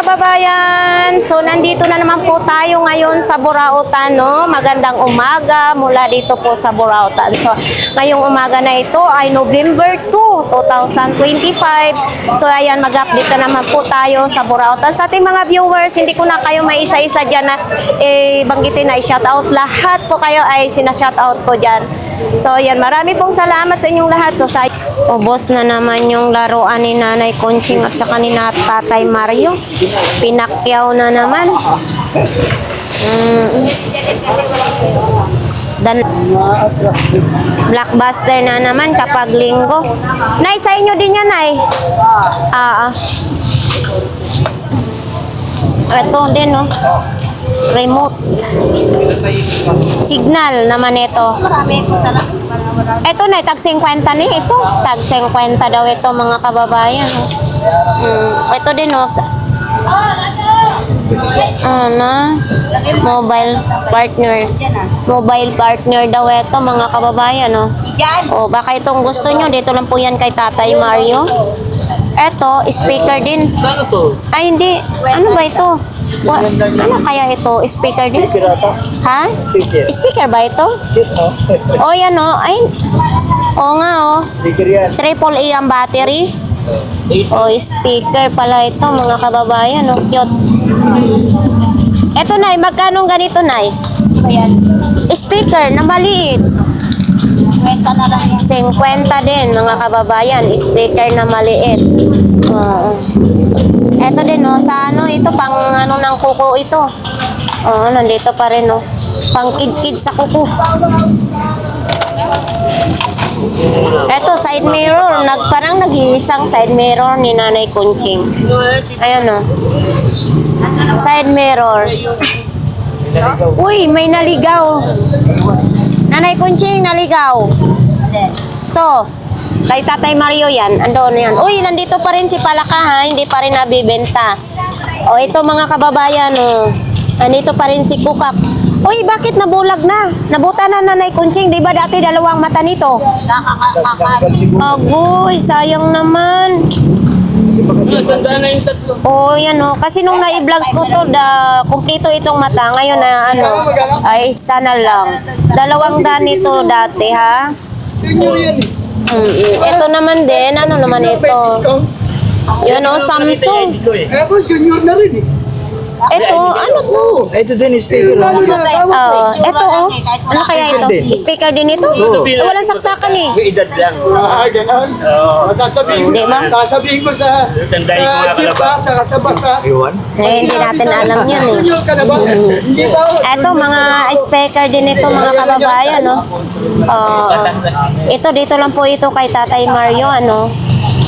kababayan! So, nandito na naman po tayo ngayon sa Burautan, no? Magandang umaga mula dito po sa Burautan. So, ngayong umaga na ito ay November 2, 2025. So, ayan, mag-update na naman po tayo sa Burautan. Sa ating mga viewers, hindi ko na kayo may isa-isa dyan na banggitin na i-shoutout. Lahat po kayo ay sina-shoutout ko dyan. So, ayan, marami pong salamat sa inyong lahat. So, ubos na naman yung laruan ni Nanay Conching at saka ni Tatay Mario. Pinakyaw na naman. Blockbuster na naman kapag linggo. Nay, sa inyo din yan, Nay? Ito din, no? Remote. Signal naman ito. Ito na, tag 50 ni. Ito, tag 50 daw ito mga kababayan. Ito din, no? Mobile partner. Mobile partner daw ito mga kababayan, no? O, baka itong gusto nyo, dito lang po yan kay Tatay Mario. Ito, speaker din. Ay, hindi. Ano ba ito? Ano kaya ito? Speaker din? Ha? Speaker ba ito? Oh, yan o. Ay, oo nga o. Triple A ang battery. Oh, speaker pala ito mga kababayan. Oh, cute. Ito, Nay. Magkano ganito, Nay? Speaker na maliit. 50 din mga kababayan. Speaker na maliit. Ito din, no, sa ano, ito, pang ano ng kuko ito. Nandito pa rin, no. Pang kid-kid sa kuko. Ito, side mirror. Parang nag-iisang side mirror ni Nanay Conching. Ayan, no. Side mirror. Uy, may naligaw. Nanay Conching, naligaw. Ito. Kay Tatay Mario yan, andon yan. Uy, nandito pa rin si Palaka, ha? Hindi pa rin nabibenta. O, ito mga kababayan, o. Nandito pa rin si Kukak. Uy, bakit nabulag na? Nabuta na Nanay Conching, di ba dati dalawang mata nito? Agoy, sayang naman. Oh, yan o. Kasi nung na-vlogs ko to, kumpleto itong mata. Ngayon na ano, ay sana lang. Dalawang dan ito dati, ha? Ito naman din, ano naman ito? Yan o, Samsung. Ito, ano to? Ito din, speaker. Ito o. Ano kaya ito? Speaker din ito? Walang saksakan eh. May edad lang. Ganon. Sasabihin ko sa jeep sa kasabas ha. Hindi natin alam yan eh. Ito, mga speaker din ito mga kababayan, no? Ito, dito lang po ito kay Tatay Mario, ano?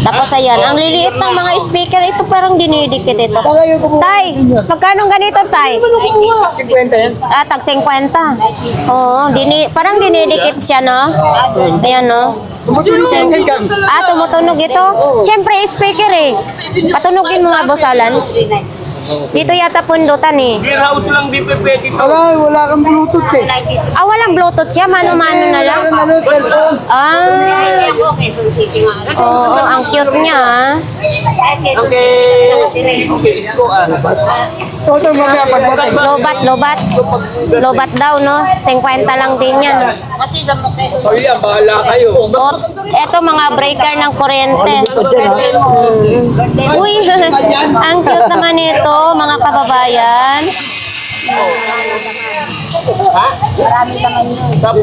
Tapos ayan, ang liliit ng mga speaker, ito parang dinidikit ito. Tay, magkano ganito, Tay? 50 yan. Tag 50. Oo, parang dinidikit siya, no? Ayan, no? Tumutunog ito? Siyempre, speaker eh. Patunogin mo nga, bosalan. Dito yata pundutan eh. Route lang di pwede ito. Wala kang Bluetooth eh. Walang Bluetooth siya, mano-mano na lang. Oo, ang cute niya. Okay, isko Lobat daw, no? 50 lang din yan. Ay, bahala kayo. Oops, eto mga breaker ng kuryente. Uy, ang cute naman ito, mga kababayan.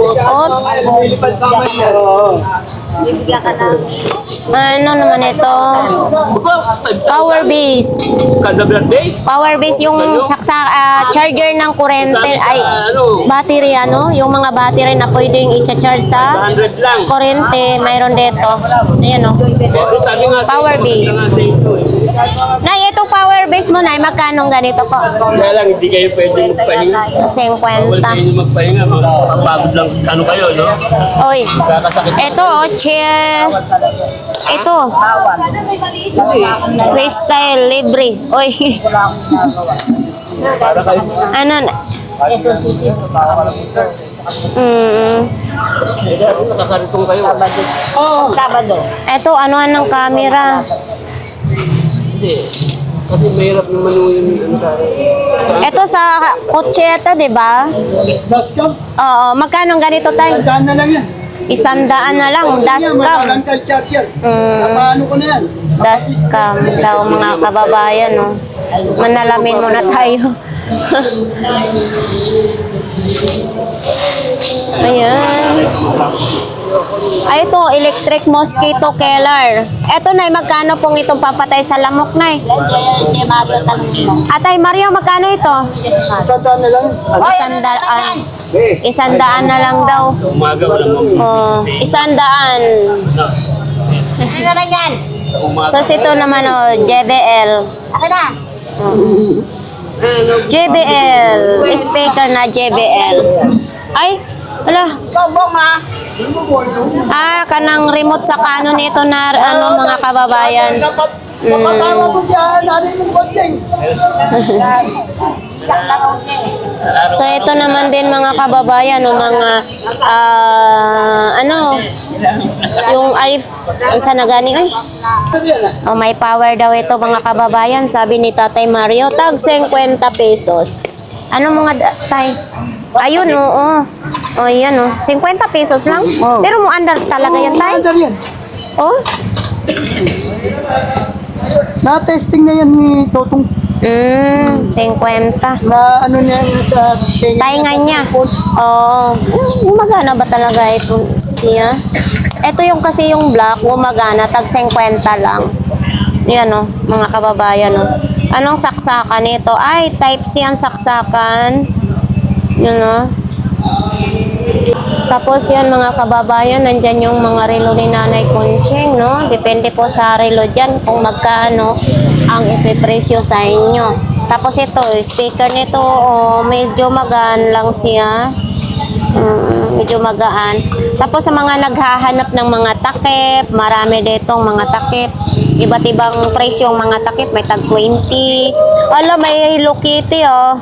Oops. Ano naman ito? Power base. Power base yung charger ng kuryente ay battery, ano? Yung mga battery na pwedeng i-charge sa kuryente, mayroon dito. Ayan, o. Power base. Nay, ito power base mo, Nay. Magkano ganito po? Kaya lang, hindi kayo pwede magpahinga. 50. Magpahinga, mapagod lang. Ano kayo, no? Oy, ito, chair. Ito. Freestyle, libre. Oy. Ano? Nakakaritong kayo. Sabado. Ito, ano ng camera? Hindi. Kasi mahirap naman yung ano tayo. Ito sa kotse ito, di ba? Dashcam? Oo, magkano ganito tayo? Daan na lang yan. 100 na lang, dashcam. Walang kay charger. Paano ko na yan? Dashcam daw mga kababayan, no? Manalamin muna tayo. Ayan. Ay, ito, electric mosquito killer. Ito, Nay, magkano pong itong papatay sa lamok, Nay? Atay, Mario, magkano ito? Daan na lang. 100. 100 na lang daw. Umaga wala mo. Oh, 100. Ano na yan? So, ito naman, oh, JBL. Akin na. JBL. Speaker na JBL. Ay, ala. Ikaw, Bong, ha? Kanang remote sa kanon nito na ano mga kababayan. Kapatawa ko siya. Nanin yung kotseng. So ito naman din mga kababayan o mga yung isa na gani ay. Oh, may power daw ito mga kababayan, sabi ni Tatay Mario, tag 50 pesos. Ano mga tay? Ayun, oo. Oh, yan oh. 50 pesos lang. Oh. Pero mo andar talaga yan tay. Andar yan. Oh. Na-testing na yan ni Totong. 50. Na ano niya sa tenga Tainga niya. Oo. Gumagana ba talaga ito siya? Ito yung kasi yung black, gumagana, tag 50 lang. Yan o, mga kababayan o. Anong saksakan nito? Ay, type C ang saksakan. Yun o. Tapos yan mga kababayan, nandyan yung mga relo ni Nanay Conching, no? Depende po sa relo dyan kung magkano ang ipipresyo sa inyo. Tapos ito, speaker nito, medyo magaan lang siya. Medyo magaan. Tapos sa mga naghahanap ng mga takip, marami ditong mga takip. Iba't ibang presyo ang mga takip. May tag 20. Ala, may Hello Kitty, oh.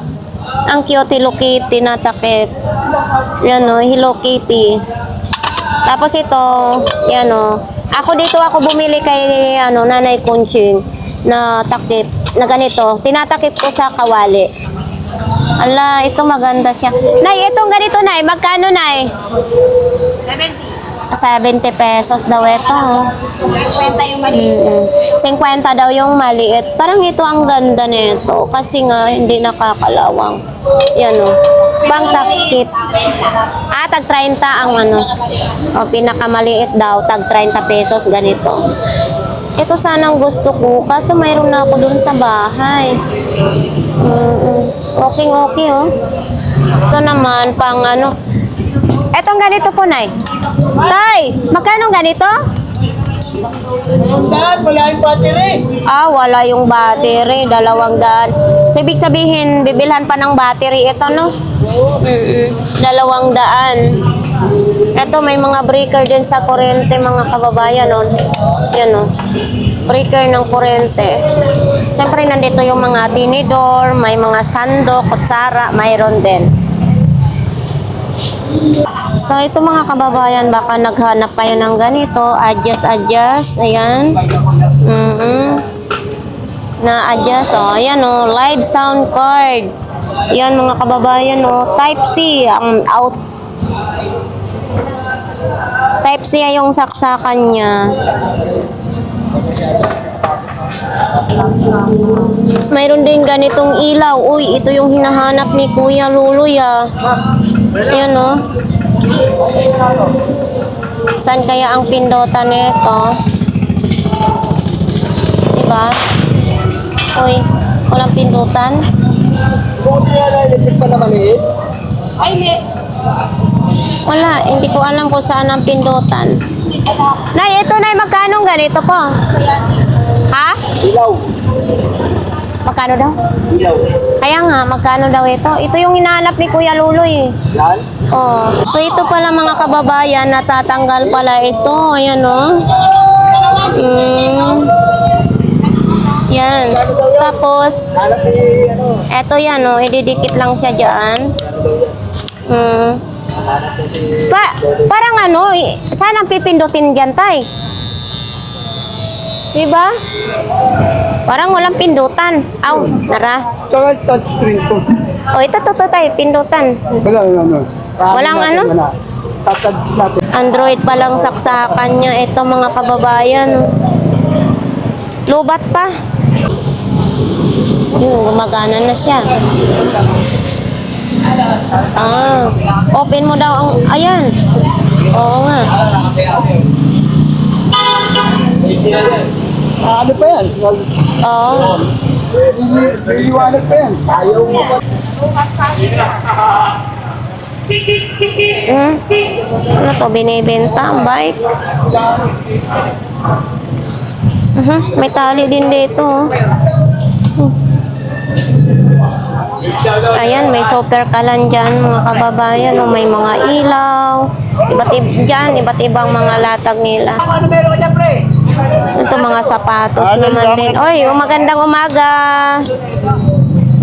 Ang cute Hello Kitty na takip. Yan, oh, Hello Kitty. Tapos ito, yan, oh. Ako bumili kay Nanay Conching na takip na ganito. Tinatakip ko sa kawali. Ala, ito maganda siya. Nay, itong ganito, Nay. Magkano, Nay? 70 pesos daw ito. Oh. 50 yung mali. 50 daw yung maliit. Parang ito ang ganda nito. Kasi nga, hindi nakakalawang. Yan o. Pang takip. Tag 30 ang pinakamaliit daw. Tag 30 pesos. Ganito. Ito sanang gusto ko. Kaso mayroon na ako dun sa bahay. Okay, oh. Ito naman, pang Etong ganito po, Nay. Tay, magkano ganito? Daan, wala yung battery. Wala yung battery, 200. So, ibig sabihin, bibilhan pa ng battery ito, no? 200. Ito, may mga breaker din sa kurente, mga kababayan, no? Yan, no? Breaker ng kurente. Siyempre, nandito yung mga tinidor, may mga sandok, kutsara, mayroon din. So, ito mga kababayan, baka naghanap kayo ng ganito. Adjust. Ayan. Na-adjust, oh. Ayan, oh. Live sound card. Ayan, mga kababayan, oh. Type C. Type C yung saksakan niya. Mayroon din ganitong ilaw. Uy, ito yung hinahanap ni Kuya Luloy, ah. Ayan, oh. Saan kaya ang pindutan nito? Diba? Uy, walang pindutan. Kung electric pa naman eh. Ay, may. Wala, hindi ko alam kung saan ang pindutan. Nay, ito, Nay, magkano ganito po? Ha? Ilaw. Magkano daw? Ilaw. Kaya nga, magkano daw ito? Ito yung hinahanap ni Kuya Luloy. Yan. Oh, so ito pala mga kababayan, natatanggal pala ito. Ayan, oh. Yan. Tapos, Hanap ni eto yan, oh. Ididikit lang siya dyan. Parang saan ang pipindutin dyan, Tay? Diba? Parang walang pindutan. Aw, nara. Saka touchscreen ko. O, ito, tayo, pindutan. Wala, ano. Walang ano? Tatouch natin. Android pa lang saksakan niya. Ito mga kababayan. Lubat pa. Gumagana na siya. Ah, open mo daw ang... Ayan. Oo nga. Ano pa yan? Oo. Liwanag pa yan. Ayaw mo pa. Ano to? Binibenta ang bike. May tali din dito. Ayan, may super kalan dyan, mga kababayan. May mga ilaw. Iba't ibang mga latag nila. Ano meron ka dyan, pre? Ito mga sapatos naman din. Oy, magandang umaga.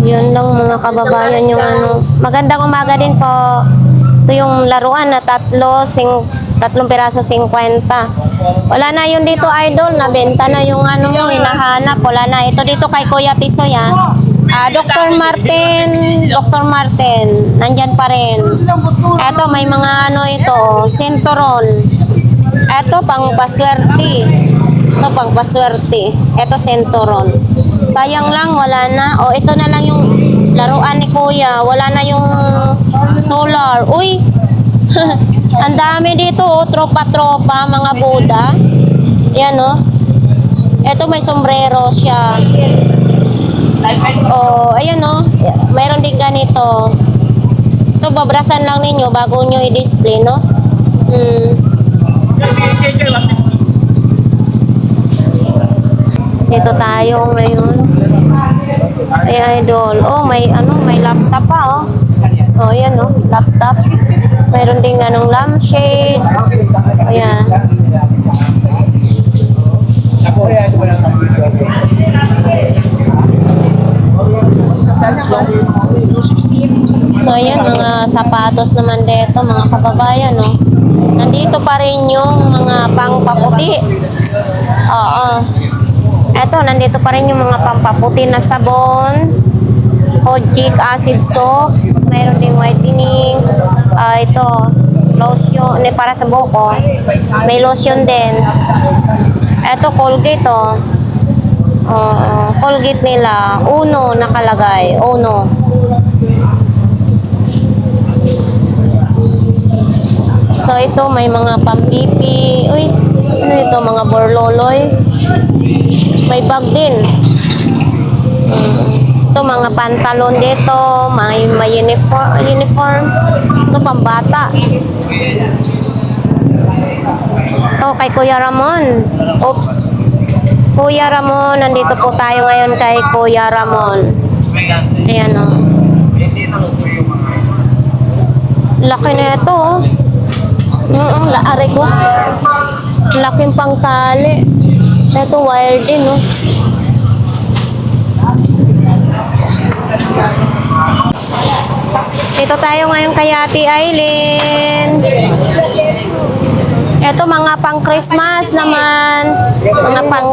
Yun lang mga kababayan yung ano. Magandang umaga din po. Ito yung laruan na tatlong piraso 50. Wala na yun dito, idol. Nabenta na yung ano mo, hinahanap. Wala na. Ito dito kay Kuya Tisoy, ha. Dr. Martin, nandyan pa rin. Eto, may mga ano ito, Centuron. Eto, pang paswerte. Ito, pang paswerte. Eto, Centuron. Sayang lang, wala na. O, ito na lang yung laruan ni Kuya. Wala na yung solar. Uy! Ang dami dito, oh. Tropa-tropa, mga Buddha. Yan, oh. Eto, may sombrero siya. Oh, ayan, oh. Mayroon din ganito. Ito, babrasan lang ninyo bago nyo i-display, no? Dito tayo ngayon. Ay, idol. Oh, may laptop pa, oh. Oh, ayan, oh. Laptop. Mayroon din ganong lampshade. Ayan. So, ayan, mga sapatos naman dito, mga kababayan, no? Nandito pa rin yung mga pangpaputi. Oo. Eto, nandito pa rin yung mga pangpaputi na sabon. Kojic acid soap. Mayroon ding whitening. Ito, lotion. Para sa buhok, may lotion din. Eto, Colgate, oh. Colgate nila. Uno nakalagay. Uno. So, ito, may mga pampipi. Uy, ano ito? Mga borloloy. May bag din. Ito, mga pantalon dito. May uniform. Ito, pambata. Ito, kay Kuya Ramon. Oops. Kuya Ramon, nandito po tayo ngayon kay Kuya Ramon. Ayan, o. Laki na ito, oh. Laari ko. Laking pang tali. Ito, wire din, oh. Ito tayo ngayon kay Ate Aileen. Ito, mga pang Christmas naman. Mga pang...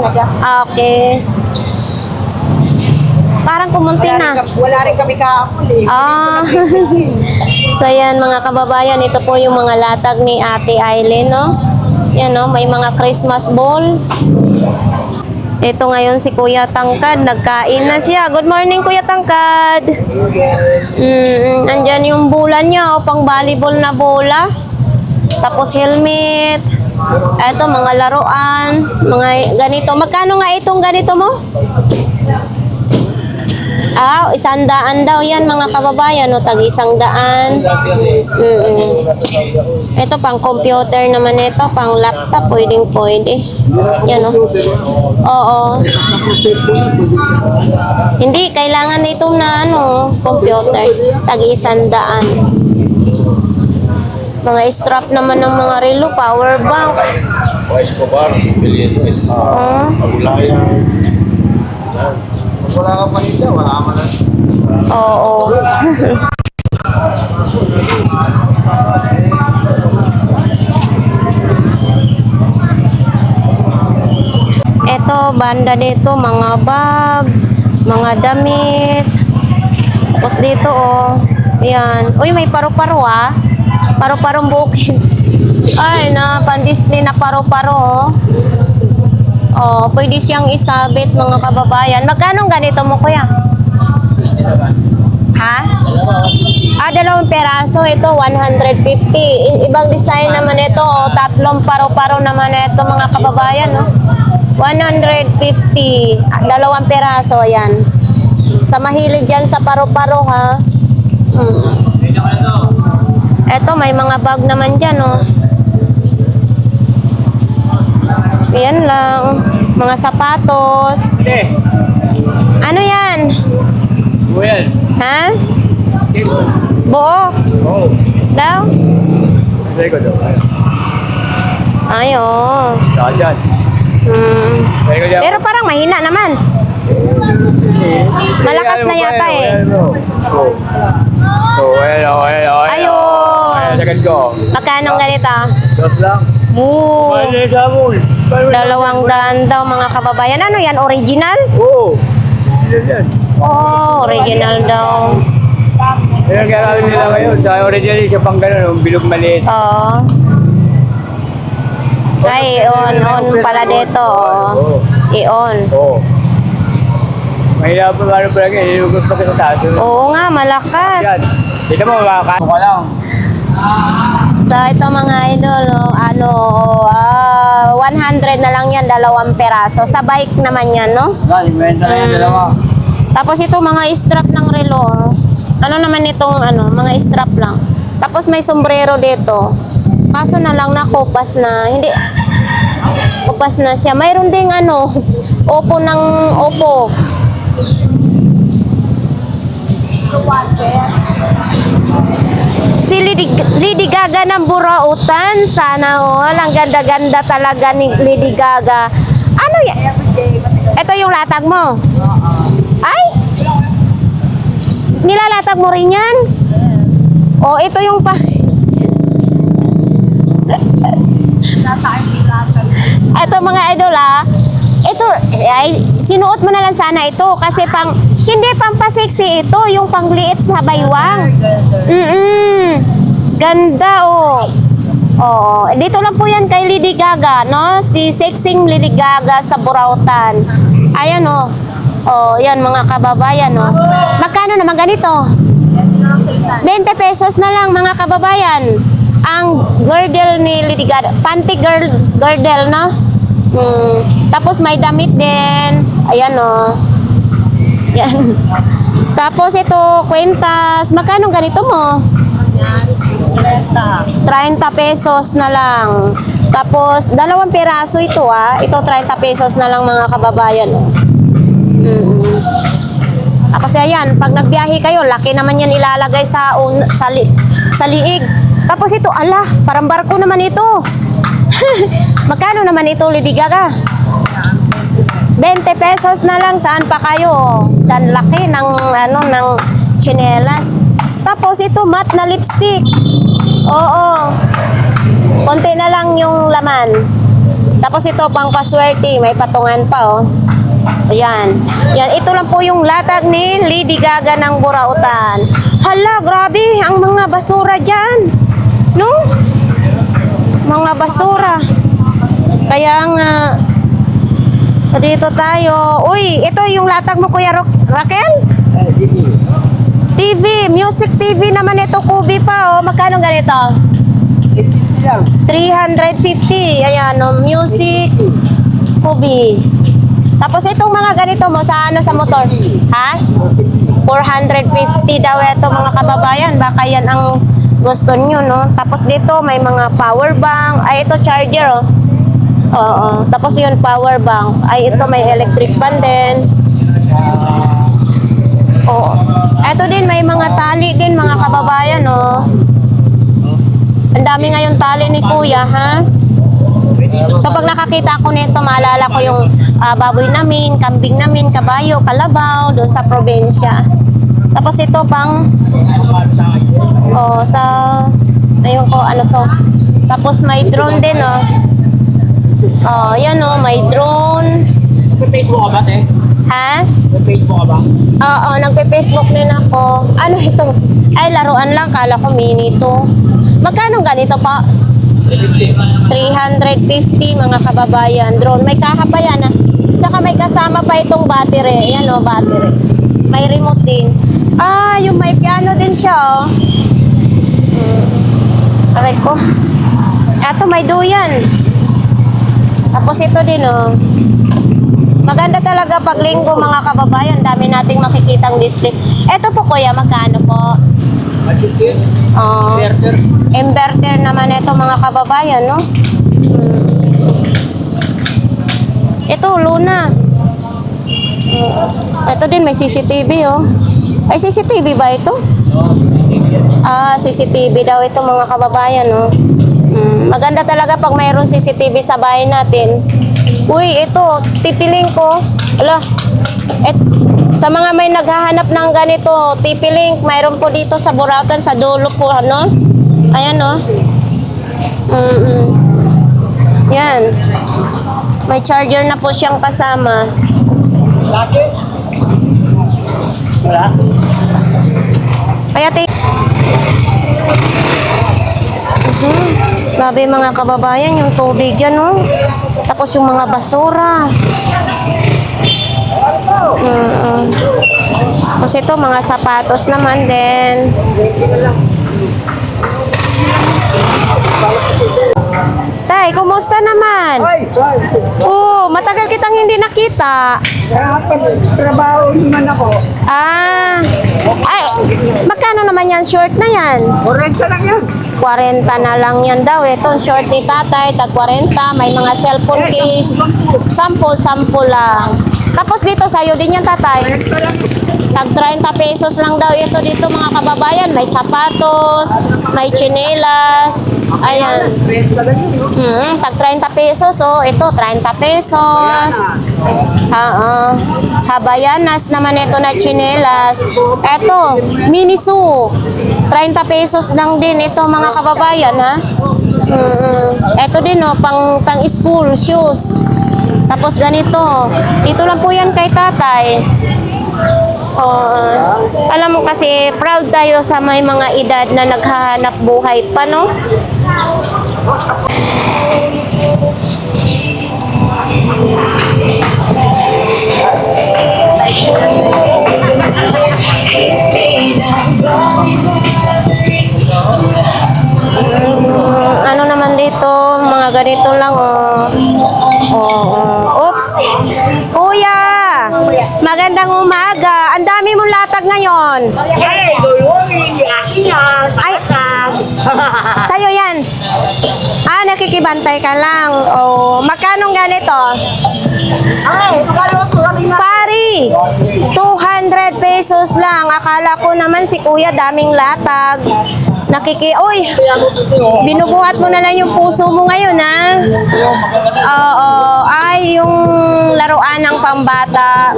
Okay. Parang kumunti na. Wala rin kami kahapon eh. So, yan mga kababayan. Ito po yung mga latag ni Ate Aileen, no? Yan, no? May mga Christmas ball. Ito ngayon si Kuya Tangkad. Nagkain na siya. Good morning, Kuya Tangkad. Andyan yung bola niya, oh, pang volleyball na bola. Tapos helmet. Ito, mga laruan. Mga ganito. Magkano nga itong ganito mo? 100 daw yan, mga kababayan. O, tag 100. Ito, pang computer naman ito. Pang laptop. Pwede. Yan, o. Oo. Hindi, kailangan ito na, computer. Tag 100. Mga strap naman ng mga relo, power bank. Escobar, bilhin mo, Escobar. Wala ka panita, wala ka na. Oo. Ito, banda dito, mga bag, mga damit. Tapos dito, oh. Ayan. Uy, may paru-paro, ah. Paru-parong bukid. Ay, na, pan-display na paru-paro, oh. Oh, pwede siyang isabit, mga kababayan. Magkano ganito mo, kuya? Ha? Dalawang peraso. Ito, 150. Ibang design naman ito, oh. Tatlong paru-paro naman ito, mga kababayan, oh. 150. Dalawang peraso, yan. Sa mahilig yan sa paru-paro, ha? Eto, may mga bag naman dyan, oh. Yan lang. Mga sapatos. Ano yan? Buyan. Ha? Buo? Oo. Daw? Sige ko daw. Ay, oh. Dyan. Sige ko dyan. Pero parang mahina naman. Malakas na yata, eh. Ayo. Sagad ko. Magkano ganito? Dos lang. Oo. Pwede sa mo. 200 daw, mga kababayan. Ano yan? Original? Oo. Yan. Oh, original daw. Yan ang gagawin nila ngayon. Sa originally, siya pang gano'n, bilog maliit. Oo. Ay, on pala dito. Oh. I-on. Oo. Mahirap pa ano pala ngayon, inugot pa kita sa taas. Oo nga, malakas. Yan. Dito mo, makakaano ko lang. So, ito mga idol, oh, 100 na lang yan, 2 peraso. Sa bike naman yan, no? Yan, inventa na yan, dalawa. Tapos ito, mga strap ng relo. Ano naman itong, mga strap lang. Tapos may sombrero dito. Kaso na lang nakupas na, hindi, kupas na siya. Mayroon ding, opo ng opo. Si Lady Gaga ng Burautan. Sana all. Ang ganda-ganda talaga ni Lady Gaga. Ano yan? Ito yung latag mo? Ay! Nilalatag mo rin yan? O, ito yung pa... Ito mga idol, ito, ay, sinuot mo na lang sana ito kasi hindi pampasexy ito, yung pangliit sa baywang. Ganda, oh. Oo, dito lang po yan kay Lady Gaga, no? Si sexing Lady Gaga sa Burautan. Ayan, oh. Oh, yan mga kababayan, oh. Magkano naman ganito? 20 pesos na lang, mga kababayan. Ang girdle ni Lady Gaga, panty girdle, no? Tapos may damit din. Ayan, oh. Yan. Tapos ito, kwentas. Magkano ganito mo? 30 pesos na lang. Tapos, 2 peraso ito, Ito, 30 pesos na lang, mga kababayan, oh. Kasi ayan, pag nagbiyahe kayo, laki naman yan ilalagay sa liig. Tapos ito, parang barko naman ito. Magkano naman ito, Lady Gaga? 20 pesos na lang. Saan pa kayo? Dan laki ng tsinelas. Tapos ito, matte na lipstick. Oo. Konti na lang yung laman. Tapos ito, pang paswerte. May patungan pa, oh. Ayan. Yan, ito lang po yung latag ni Lady Gaga ng Burautan. Hala, grabe. Ang mga basura dyan. No? Mga basura. Kaya nga, so dito tayo. Uy, ito yung latag mo, Kuya Raquel? TV. Music TV naman ito, Kubi pa, oh. Magkano ganito? 350. Ayan, oh, music Kubi. Tapos itong mga ganito mo sa sa motor. Ha? 450 daw ito, mga kababayan. Baka yan ang gusto nyo, no? Tapos dito may mga power bank. Ay, ito charger, oh. Oo. Tapos yun, power bank. Ay, ito may electric fan din. Oo. Ito din, may mga tali din, mga kababayan, oh. Ang dami ngayon tali ni Kuya, ha? Kapag nakakita ko nito, maalala ko yung baboy namin, kambing namin, kabayo, kalabaw, doon sa probinsya. Tapos ito pang, sa, ayun ko, ano to. Tapos may drone din, oh. Yan, oh, may drone. Nagpe-Facebook ka ba, te? Ha? Nagpe-Facebook ka ba? Oo, nagpe-Facebook din ako. Ano ito? Ay, laruan lang. Kala ko mini to. Magkano ganito pa? 350 mga kababayan. Drone. May kaha pa yan ah. Tsaka may kasama pa itong battery. Ayan o, battery. May remote din. Ah, yung may piano din siya oh. Aray ko. Eto, may duyan. Tapos ito din oh. Maganda talaga pag linggo mga kababayan. Dami nating makikitang display. Eto po kuya, magkano po? Oh, inverter naman ito mga kababayan, no? Ito, Luna. Ito din, may CCTV, oh. Ay, CCTV ba ito? Ah, CCTV daw ito mga kababayan, no? Maganda talaga pag mayroon CCTV sa bahay natin. Uy, ito, tipiling ko. Ala, sa mga may naghahanap ng ganito, TP-Link, mayroon po dito sa Burautan, sa dulo po, ano? Ayan, no? Yan. May charger na po siyang kasama. Wala? Kaya Grabe mga kababayan, yung tubig dyan, no? Tapos yung mga basura. Tapos ito, mga sapatos naman din. Tay, kumusta naman? Ay, Oh, matagal kitang hindi nakita. kaya trabaho naman ako. Ah, ay, magkano naman yan short na yan? 40 lang yan. 40 na lang yan daw. Ito, short ni tatay, tag 40. May mga cellphone case. 10 lang. Tapos dito, sa'yo din yan, tatay. 40 lang. Tag 30 pesos lang daw ito dito, mga kababayan. May sapatos, may tsinelas. Ayan. 40 lang yun. Tag 30 pesos. Oh, ito, 30 pesos. Habayanas naman ito na tsinelas. Ito, Miniso. 30 pesos lang din ito, mga kababayan, ha? Ito din, oh, pang school shoes. Tapos ganito. Dito lang po yan kay tatay. Alam mo kasi, proud tayo sa may mga edad na naghahanap buhay pa, no? Ano naman dito, mga ganito lang, oh. Oops. Kuya, magandang umaga. Ang dami mong latag ngayon. Ay, sa'yo yan. Ah, nakikibantay ka lang. Oh, magkano ganito? Pari, 200 pesos lang. Akala ko naman si kuya daming latag. Uy, binubuhat mo na lang yung puso mo ngayon, ha? Oo, ay, yung laruan ng pambata.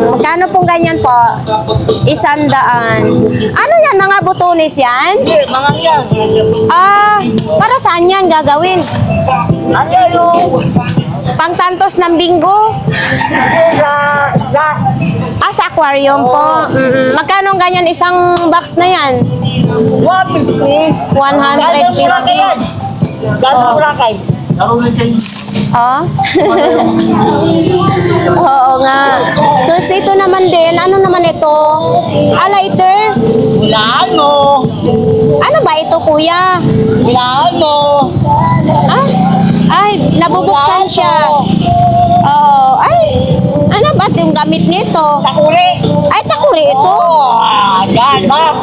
Magkano pong ganyan po? 100. Ano yan, mga butones yan? Hindi, mga yan. Ah, para saan yan gagawin? Ano yung... Pangtantos ng bingo? Ah, sa aquarium po. Magkano ganyan isang box na yan? 150. 150. Gano'ng Boracay? Oh? Oo nga. So, ito naman din. Ano naman ito? Ah, lighter? Hulaan mo. Ano ba ito, kuya? Hulaan mo. Ah? Ay, nabubuksan siya. Oo. Ay, ano ba yung gamit nito? Takuri. Ay, takuri ito. Yan, ma'am.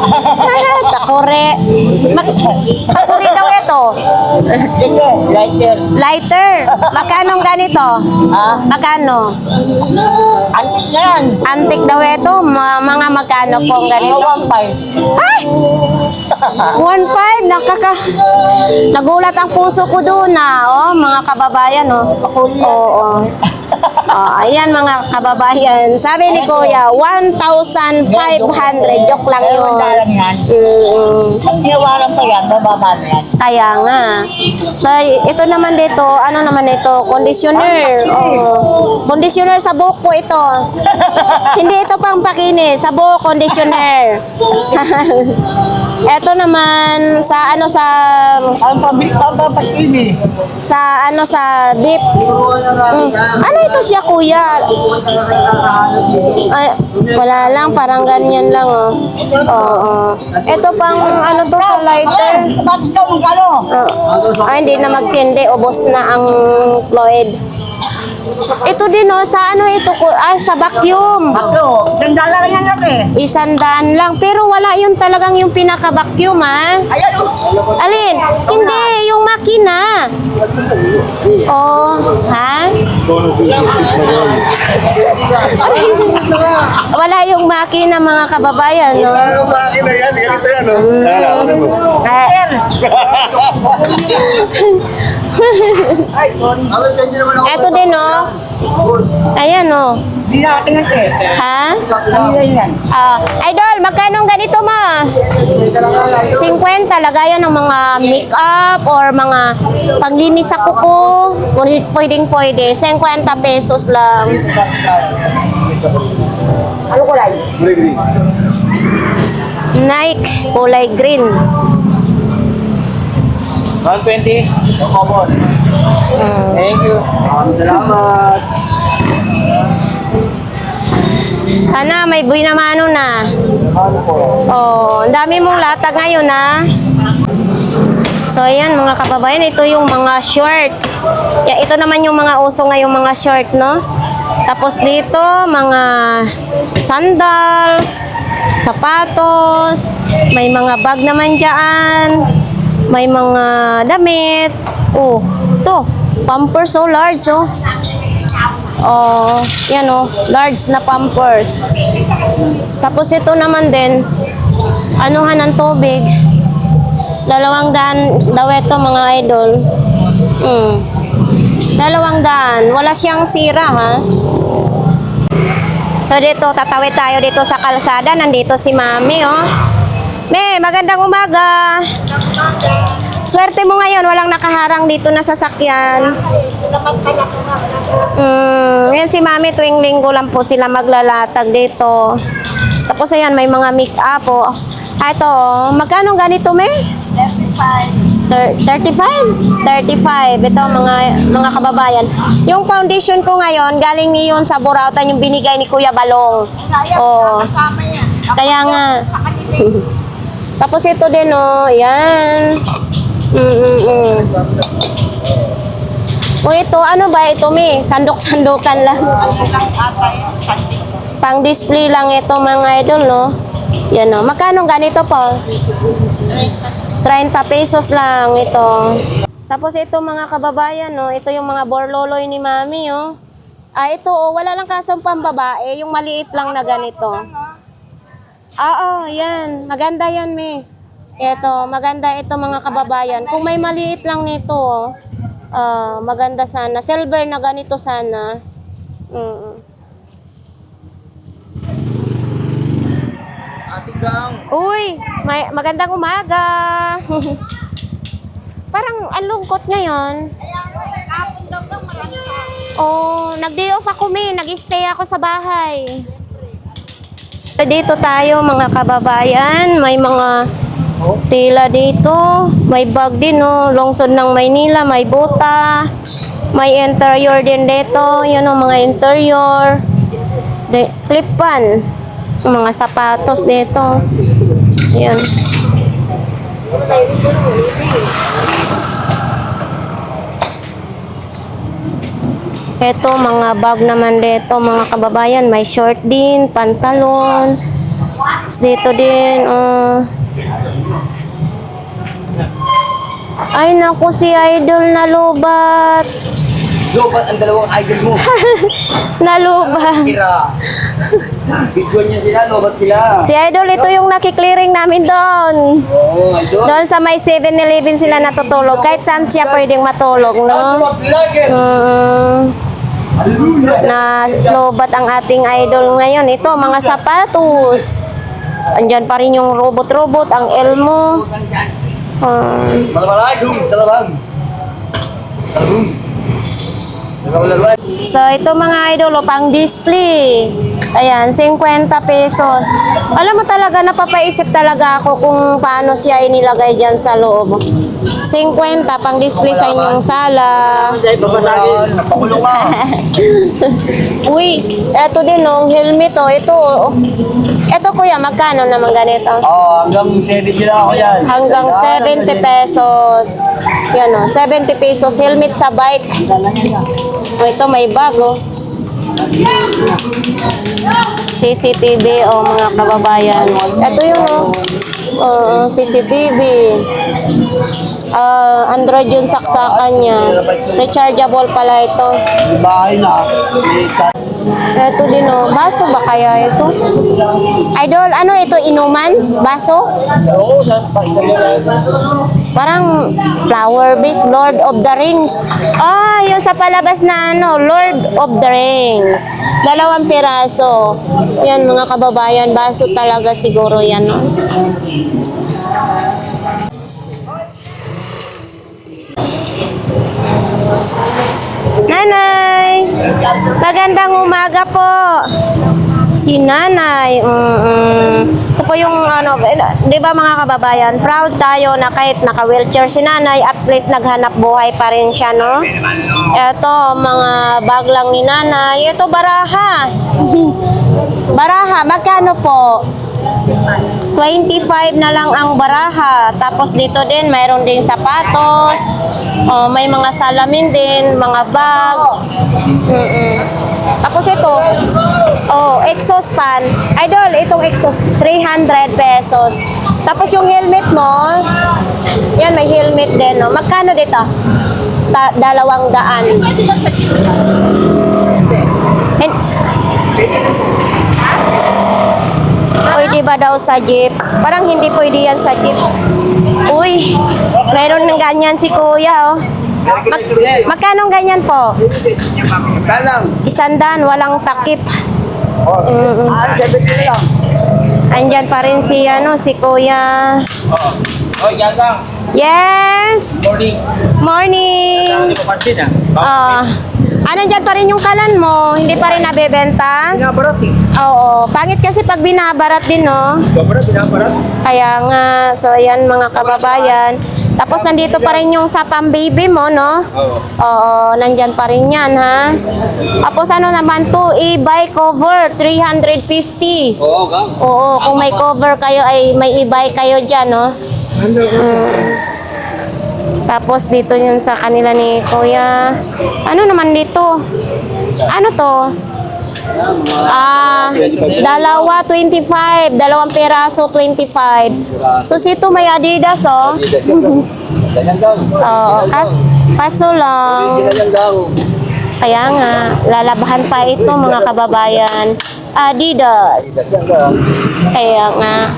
Takuri. Takuri daw ito. Hindi, lighter. Lighter. Magkano ganito? Ah? Magkano? Antik na yan. Antik daw ito. Mga magkano po ang ganito? 1.5. Ay! 1.5. Nagulat ang puso ko doon na. Oh, mga kababayan, oh. Oo. Ayan mga kababayan. Sabi ni Kuya, 1,500. Joke lang yun. Niwaran pa yan, bababa na yan. Kaya nga. So, ito naman dito, ano naman ito? Conditioner. Oh. Conditioner sa buhok po ito. Hindi ito pang pakinis. Sa buhok, conditioner. Ito naman sa ano sa sa beef. Ano ito siya, Kuya? Ay, wala lang, parang ganyan lang, oh. Oo. Ito pang ano to sa lighter. Ay, hindi na magsindi, ubos na ang fluid. Ito din, oh, sa ano ito ko, sa vacuum. Sandala lang yan laki. 100 lang, pero wala yun talagang yung pinaka-vacuum, ha? Ayan o. Alin? Hindi, yung makina. Oh, ha? Wala yung makina, mga kababayan, no? Ang makina yan, ganito yan, no? Ito din, no? Ayan, no? Hindi natin yan eh. Ha? Hindi yan. Idol, magkano ganito mo? 50, lagayan ng mga make-up or mga panglinis sa kuko. Pwedeng pwede. 50 pesos lang. Ano kulay? Nike, kulay green. 120. Thank you. Salamat. Sana may buhay na mano na. Oh, ang dami mong latag ngayon, ha? So, ayan mga kababayan, ito yung mga short. Ito naman yung mga uso ngayong mga short, no? Tapos dito, mga sandals, sapatos, may mga bag naman dyan, may mga damit. Oh, to, Pampers, oh, large, oh. Oh, yan, oh, large na Pampers. Tapos ito naman din, anuhan ng tubig. 200 daw ito, mga idol. 200. Wala siyang sira, ha? So dito, tatawid tayo dito sa kalsada. Nandito si Mami, oh. Me, magandang umaga. Swerte mo ngayon, walang nakaharang dito na sasakyan. Yan si Mami, tuwing linggo lang po sila maglalatag dito. Tapos ayan, may mga make-up, oh. Ito, oh. Magkano ganito, me? 35? 35. Ito, mga kababayan. Yung foundation ko ngayon, galing niyon sa Burautan, yung binigay ni Kuya Balong. Oh. Kaya nga. Tapos ito din, oh. Yan. O ito, ano ba ito, me? Sandok-sandokan lang. Pang display lang ito, mga idol, no? Yan, no? Magkano ganito po? 30 pesos lang ito. Tapos ito, mga kababayan, no? Ito yung mga borloloy ni Mami, oh. Ito, oh, wala lang kasong pambabae. Yung maliit lang na ganito. Oo, yan. Maganda yan, me. Ito, maganda ito, mga kababayan. Kung may maliit lang nito, oh. Maganda sana. Silver na ganito sana. Uy, magandang umaga. Parang ang lungkot ngayon. Oh, nag-day off ako, me. Nag-stay ako sa bahay. Dito tayo, mga kababayan. May mga tila dito. May bag din, oh. Lungsod ng Maynila. May buta. May interior din dito. Yan, oh, mga interior. Clip-on. Mga sapatos dito. Yan. Ito, mga bag naman dito, mga kababayan. May short din, pantalon. Tapos dito din, ay, naku, si Idol na lubat. Lubat ang dalawang idol mo. Nalubat. Video niya sila, lubat sila. Si Idol, ito yung nakiklearing namin doon. Oh, idol. Doon sa may 7-Eleven sila natutulog. Kahit saan siya pwedeng matulog, no? na lobat ang ating idol ngayon. Ito, mga sapatos. Andyan pa rin yung robot-robot, ang Elmo. Malamalay, dum, sa labang. So, ito mga idol, pang display. Ayan, 50 pesos. Alam mo talaga, napapaisip talaga ako kung paano siya inilagay dyan sa loob. 50, pang display sa inyong sala. Napakulong ka. Uy, eto din oh, helmet oh. Ito, oh. Ito kuya, magkano naman ganito? Hanggang 7 sila ako yan. Hanggang 70 pesos. Yan oh, 70 pesos. Helmet sa bike. Oh, ito may bag oh. CCTV oh mga kababayan. Ito yun oh. CCTV. Android yung saksakan niya. Rechargeable pala ito. Bahay na. Ito din oh. Baso ba kaya ito? Idol, ano ito? Inuman? Baso? Parang flower base, Lord of the Rings. Yun sa palabas na ano, Lord of the Rings. 2 piraso. Yan mga kababayan, baso talaga siguro yan. No? Nanay! Magandang umaga po! Si Nanay. Ito po yung ano, di ba mga kababayan, proud tayo na kahit naka-wheelchair si Nanay, at least naghanap buhay pa rin siya, no? Ito, mga bag lang ni Nanay. Ito, baraha. Baraha, magkano po? 25 na lang ang baraha. Tapos dito din, mayroon din sapatos. May mga salamin din, mga bag. Tapos ito, exhaust fan. Idol, itong exhaust, 300 pesos. Tapos yung helmet mo, yan, may helmet din. No? Magkano dito? 200. Pwede ba daw sa jeep? Parang hindi pwede yan sa jeep. Uy, mayroon ng ganyan si kuya, oh. Magkano ganyan po? Talang. 100, walang takip. 70 lang. Andyan pa rin si, si kuya. Yan lang. Yes! Morning. Morning! Hindi mo kansin ah. Nandyan pa rin yung kalan mo, hindi pa rin nabebenta? Binabarat eh. Oo, pangit kasi pag binabarat din, no? Binabarat. Kaya nga, so ayan mga kababayan. Tapos nandito pa rin yung sa pang-baby mo, no? Oo, nandyan pa rin yan, ha? Tapos ano naman to, e-bike cover, 350. Oo, kung may cover kayo, ay may e-bike kayo dyan, no? Tapos dito yun sa kanila ni Kuya. Ano naman dito? Ano to? 25. 2 piraso, 25. So, sito may Adidas, oh. Oo, kaso lang. Kaya nga, lalabahan pa ito, mga kababayan. Adidas. Kaya nga.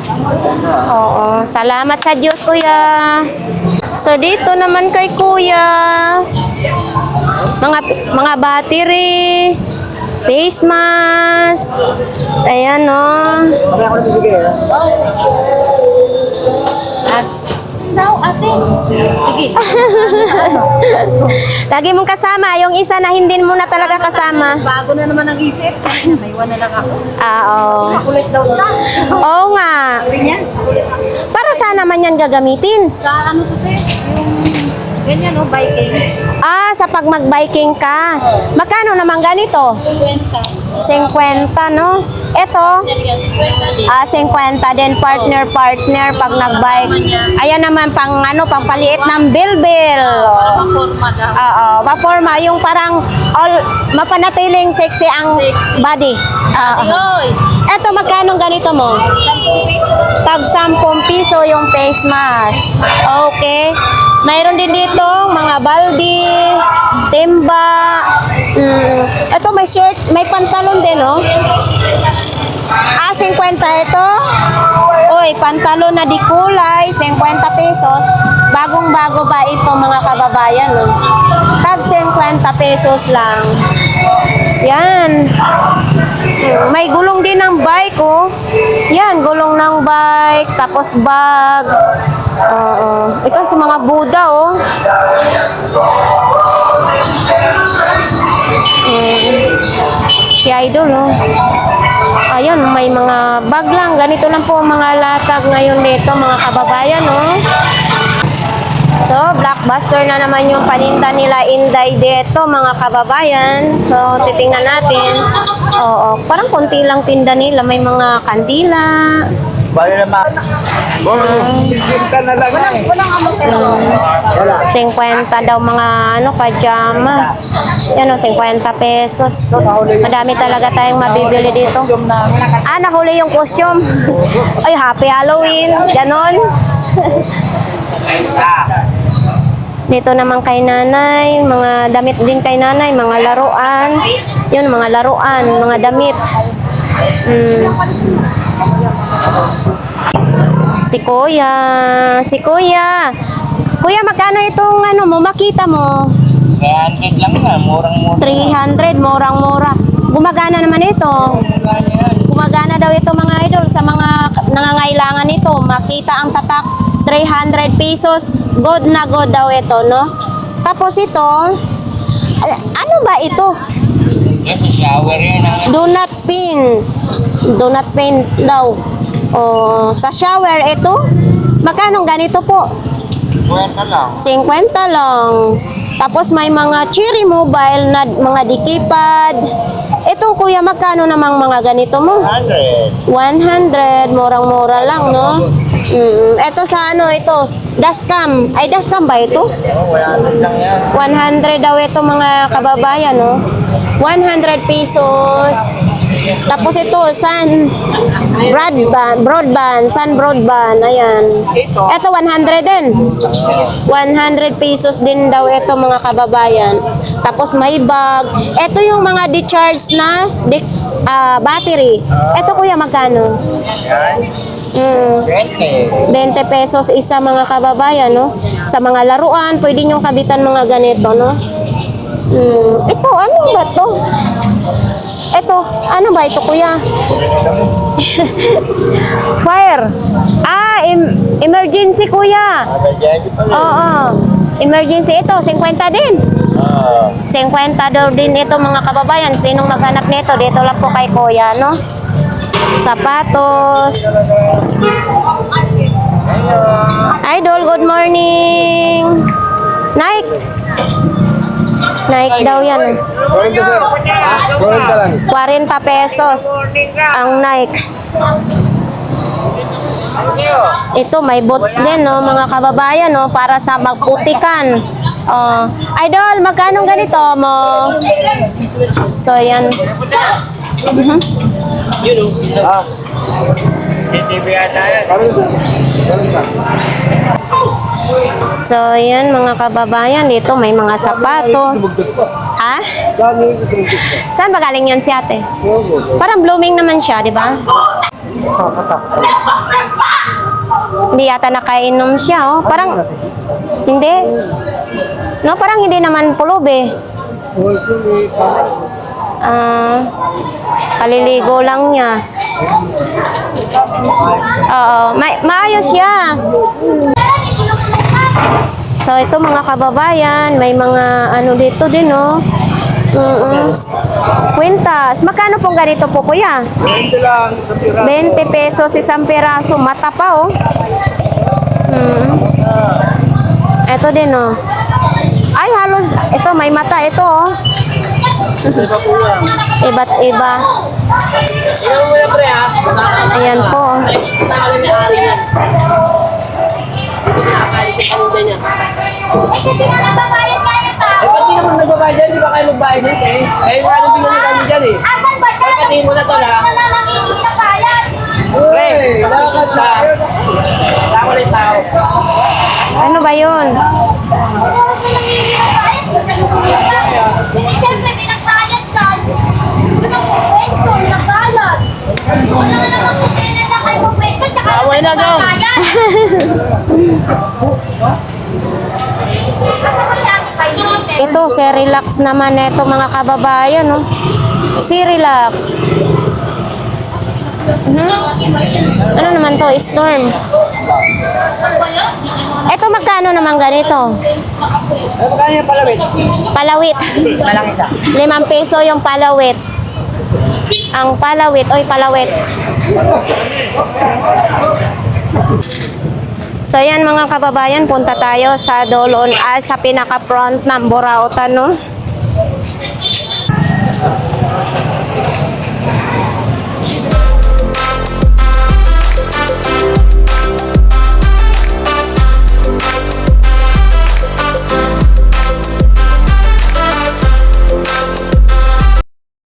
Oo, salamat sa Diyos, Kuya. So, dito naman kay Kuya. Mga battery. Face mask. Ayan, no. Daw, ate. Sige. Lagi mong kasama. Yung isa na hindi mo na talaga kasama. Bago na naman ang isip. May iwan na lang ako. Oo. Kulit daw siya. Oo nga. Sabi niya. Para saan naman yan gagamitin? Sa ano to yung ganyan biking. Sa pag mag-biking ka. Magkano naman ganito? 50, no? Ito, 50 din, partner pag nag-bike. Ayan naman pang paliit ng bilbil. Oo, maporma yung parang mapanatiling sexy ang body. Ito, magkano ganito mo? Tag 10 piso yung face mask. Okay. Mayroon din dito mga baldi, timba. Ito may shirt, may pantalon din, no? 50 ito. O Mayoy, pantalon na di kulay, 50 pesos. Bagong-bago ba ito mga kababayan? No? Tag 50 pesos lang. Yan. May gulong din ng bike, oh. Yan, gulong ng bike, tapos bag. Oo. Ito sa mga Buddha, oh. Si Idol, oh. Ayun, may mga bag lang. Ganito lang po ang mga latag ngayon dito, mga kababayan, oh. So, Blockbuster na naman yung paninda nila Inday dito, mga kababayan. So, titingnan natin. Oo, parang konti lang tinda nila. May mga kandila. Bali naman. Sisinta na lang eh. 50 daw mga pajama. Yan o, 50 pesos. Madami talaga tayong mabibili dito. Ah, nahuli yung costume. Ay, happy Halloween. Ganon. Dito naman kay nanay, mga damit din kay nanay, mga laruan. Yun, mga laruan, mga damit. Si Kuya. Kuya, magkano itong mo, makita mo? 300 lang na, murang-mura. 300, murang-mura. Gumagana naman ito. Gumagana daw ito mga idol sa mga nangangailangan nito. Makita ang tatak, 300 pesos. Good na good daw ito, no? Tapos ito, ano ba ito? Yes, shower yan. Donut pin. Donut pin daw. O, sa shower ito, magkano ganito po? 50 lang. 50 lang. Tapos may mga Cherry Mobile na mga dikipad. Ito kuya, magkano namang mga ganito mo? 100. 100, murang-mura lang, no? Ito sa ito, dashcam. Ay, dashcam ba ito? 100 lang yan. 100 daw ito mga kababayan, no? 100 pesos. Tapos ito, Sun Broadband, Sun Broadband, ayan. Ito, 100 din. 100 pesos din daw ito mga kababayan. Tapos may bag. Ito yung mga decharge na battery. Ito kuya, magkano? Yan. 20. 20 pesos isa mga kababayan, no? Sa mga laruan, pwede nyo kabitan mga ganito, no? Ito, ano ba to? Ito, ano ba ito, kuya? Fire. Ah, emergency, kuya. Oo. Emergency ito, 50 din. 50 daw din ito mga kababayan. Sinong maghanap nito? Dito lang po kay kuya, no? Sapatos. Idol, good morning. Nike. Nike daw yan. 40 pesos ang Nike. Ito, may boots din, no, mga kababayan, no, para sa magputikan. Idol, magkano ganito mo? So, yan. So, yan mga kababayan, dito may mga sapatos. Ha? Saan ba galing yan si ate? Parang blooming naman siya, di ba? Hindi yata nakainom siya, oh. Parang, hindi. No, parang hindi naman pulubi. Kaliligo lang niya. Oo, maayos siya. So, ito mga kababayan, may mga ano dito din, no? Kwintas. Magkano pong ganito po, kuya? 20 lang, sa pira. 20 pesos isang piraso. Mata pa, oh. Ito din, oh. Ay, halos, ito, may mata. Ito, oh. Iba't iba. Ayan po. Kasi naman nagbabayad dyan, di ba kayo magbayad dyan eh? Eh, wala nang binili kami dyan eh. Asan ba siya? Pagkatingin mo na to na. Wala nang inabayad. Pre, lakad sa. Tao ulit tao. Ano ba yun? Hindi siyempre pinagbayad ka. Ano ang pwesto? Nagbayad. Wala nga naman kung kailan na kayo pwede Away na daw. Ito, Cerelax naman ito mga kababayan, no? Cerelax. Ano naman to? Storm. Ito, magkano naman ganito? Ano ba kanya palawit? Palawit. Malang isa. 5 peso yung palawit. Ang palawit, oy palawit. So yan mga kababayan, punta tayo sa sa pinaka-front ng Burautan, no?